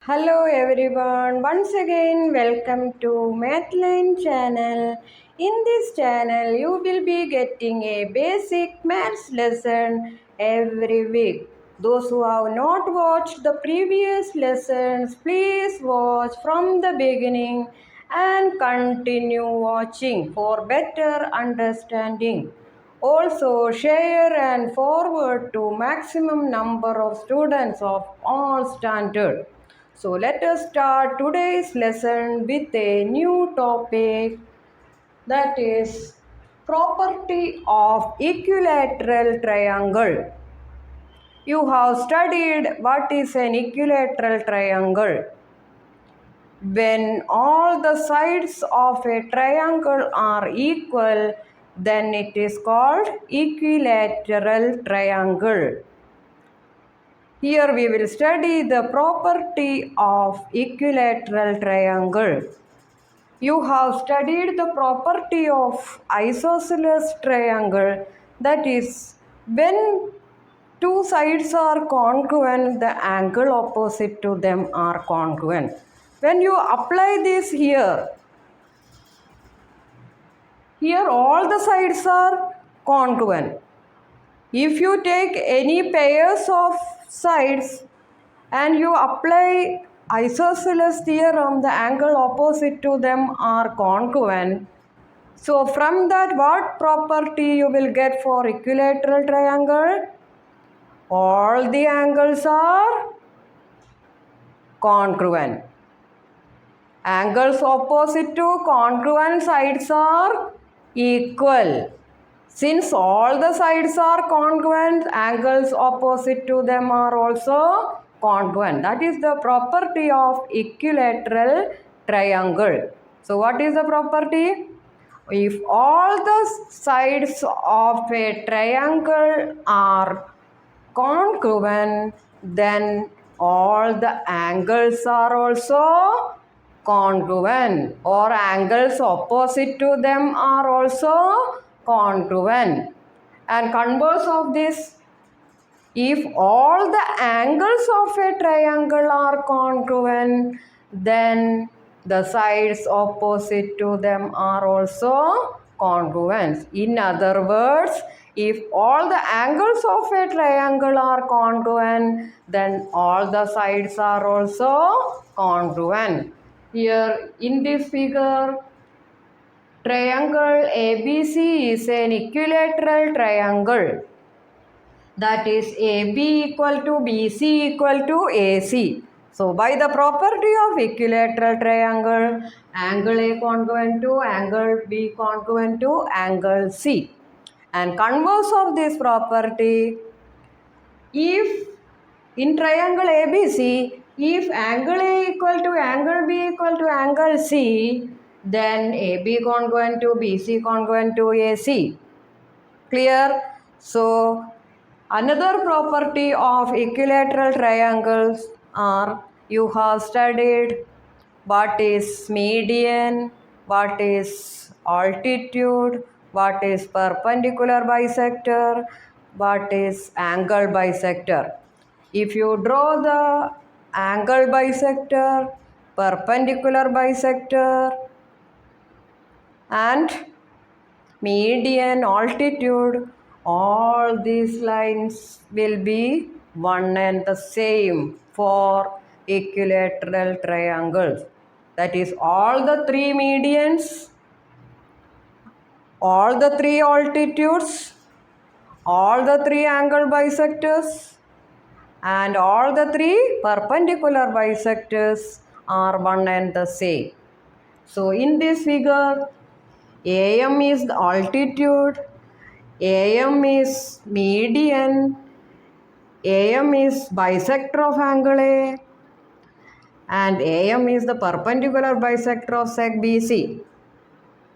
Hello everyone, once again welcome to Mathline channel. In this channel you will be getting a basic maths lesson every week. Those who have not watched the previous lessons, please watch from the beginning and continue watching for better understanding. Also share and forward to maximum number of students of all standard. So let us start today's lesson with a new topic, that is property of equilateral triangle. You have studied what is an equilateral triangle. When all the sides of a triangle are equal, then it is called equilateral triangle. Here we will study the property of equilateral triangle. You have studied the property of isosceles triangle, that is, when two sides are congruent, the angle opposite to them are congruent. When you apply this here all the sides are congruent. If you take any pairs of sides and you apply isosceles theorem, the angle opposite to them are congruent. So from that, what property you will get for equilateral triangle? All the angles are congruent. Angles opposite to congruent sides are equal. Since all the sides are congruent, angles opposite to them are also congruent. That is the property of equilateral triangle. So what is the property? If all the sides of a triangle are congruent, then all the angles are also congruent, or angles opposite to them are also congruent. And converse of this, if all the angles of a triangle are congruent, then the sides opposite to them are also congruent. In other words, if all the angles of a triangle are congruent, then all the sides are also congruent. Here in this figure, triangle ABC is an equilateral triangle. That is AB equal to BC equal to AC. So by the property of equilateral triangle, angle A congruent to angle B congruent to angle C. And converse of this property, if in triangle ABC, if angle A equal to angle B equal to angle C, then AB congruent to BC congruent to AC. Clear? So another property of equilateral triangles are, you have studied what is median, what is altitude, what is perpendicular bisector, what is angle bisector. If you draw the angle bisector, perpendicular bisector and median, altitude, all these lines will be one and the same for equilateral triangles. That is, all the three medians, all the three altitudes, all the three angle bisectors, and all the three perpendicular bisectors are one and the same. So in this figure, AM is the altitude, AM is median, AM is bisector of angle A, and AM is the perpendicular bisector of sec BC.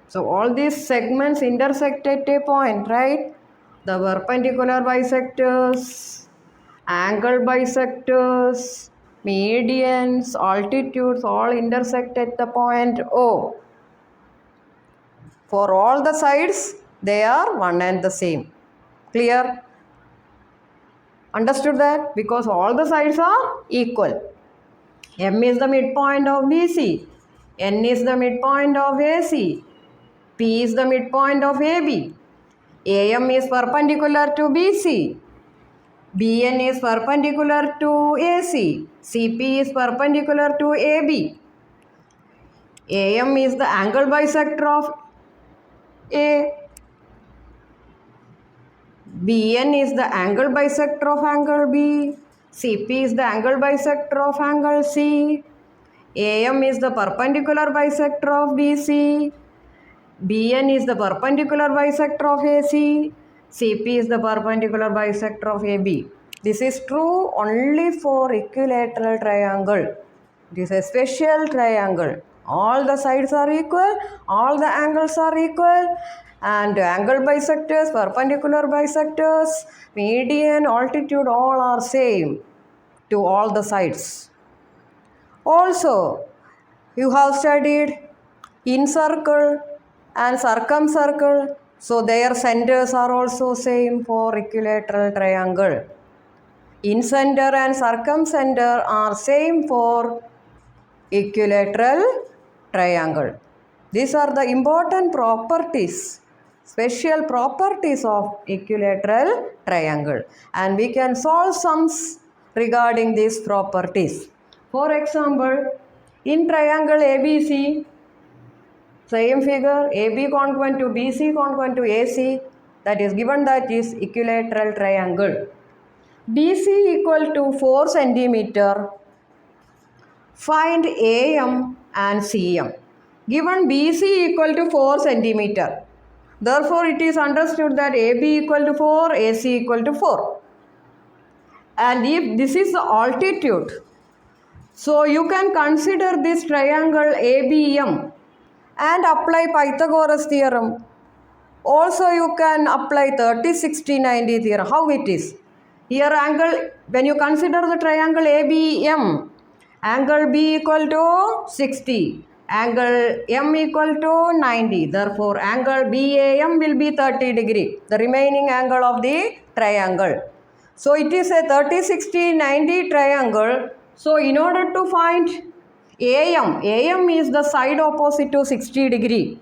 So all these segments intersect at a point, right? The perpendicular bisectors, angle bisectors, medians, altitudes all intersect at the point O. For all the sides, they are one and the same. Clear? Understood that? Because all the sides are equal. M is the midpoint of BC. N is the midpoint of AC. P is the midpoint of AB. AM is perpendicular to BC. BN is perpendicular to AC. CP is perpendicular to AB. AM is the angle bisector of A. BN is the angle bisector of angle B. CP is the angle bisector of angle C. AM is the perpendicular bisector of BC. BN is the perpendicular bisector of AC. CP is the perpendicular bisector of AB. This is true only for equilateral triangle. This is a special triangle. All the sides are equal, all the angles are equal, and angle bisectors, perpendicular bisectors, median, altitude, all are same to all the sides. Also, you have studied incircle and circumcircle, so their centers are also same for equilateral triangle. Incenter and circumcenter are same for equilateral triangle. These are the important properties, special properties of equilateral triangle, and we can solve sums regarding these properties. For example, in triangle ABC, same figure, AB congruent to BC congruent to AC, that is given, that is equilateral triangle. BC equal to 4 centimeter. Find AM and CM. Given BC equal to 4 centimeter. Therefore, it is understood that AB equal to 4, AC equal to 4. And if this is the altitude, so you can consider this triangle ABM and apply Pythagoras theorem. Also, you can apply 30, 60, 90 theorem. How it is? Here angle, when you consider the triangle ABM, angle B equal to 60, angle M equal to 90. Therefore, angle BAM will be 30 degree, the remaining angle of the triangle. So, it is a 30, 60, 90 triangle. So, in order to find AM is the side opposite to 60 degree.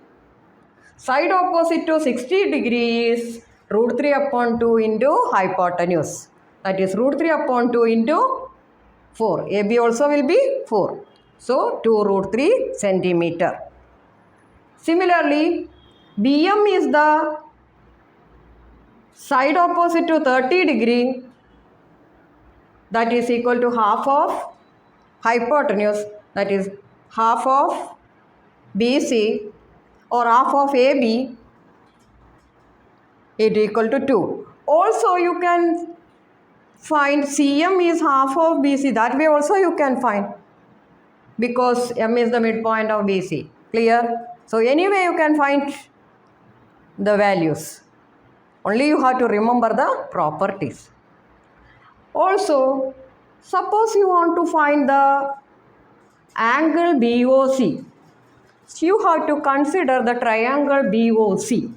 Side opposite to 60 degree is root 3 upon 2 into hypotenuse. That is root 3 upon 2 into 4. AB also will be 4. So, 2 root 3 centimeter. Similarly, BM is the side opposite to 30 degree, that is equal to half of hypotenuse, that is half of BC or half of AB, it equal to 2. Also, you can find CM is half of BC. That way also you can find, because M is the midpoint of BC. Clear? So, anyway you can find the values. Only you have to remember the properties. Also, suppose you want to find the angle BOC. So, you have to consider the triangle BOC.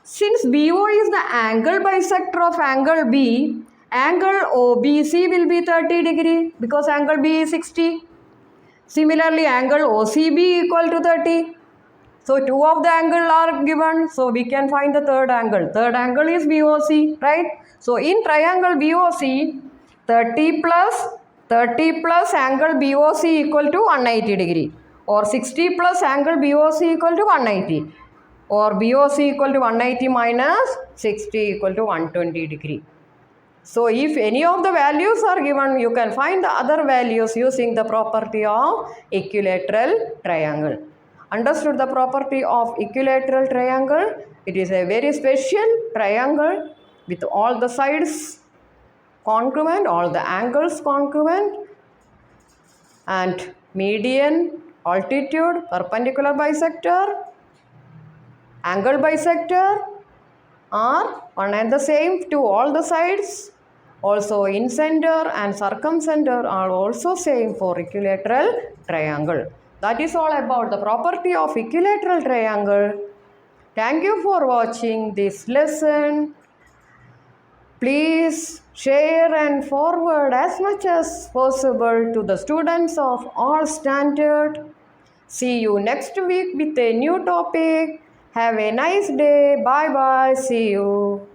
Since BO is the angle bisector of angle B, angle OBC will be 30 degree because angle B is 60. Similarly, angle OCB equal to 30. So, two of the angle are given. So, we can find the third angle. Third angle is BOC, right? So, in triangle BOC, 30 plus angle BOC equal to 180 degree, or 60 plus angle BOC equal to 190, or BOC equal to 180 minus 60 equal to 120 degree. So, if any of the values are given, you can find the other values using the property of equilateral triangle. Understood the property of equilateral triangle? It is a very special triangle with all the sides congruent, all the angles congruent, and median, altitude, perpendicular bisector, angle bisector are one and the same to all the sides. Also, incenter and circumcenter are also same for equilateral triangle. That is all about the property of equilateral triangle. Thank you for watching this lesson. Please share and forward as much as possible to the students of all standard. See you next week with a new topic. Have a nice day. Bye bye. See you.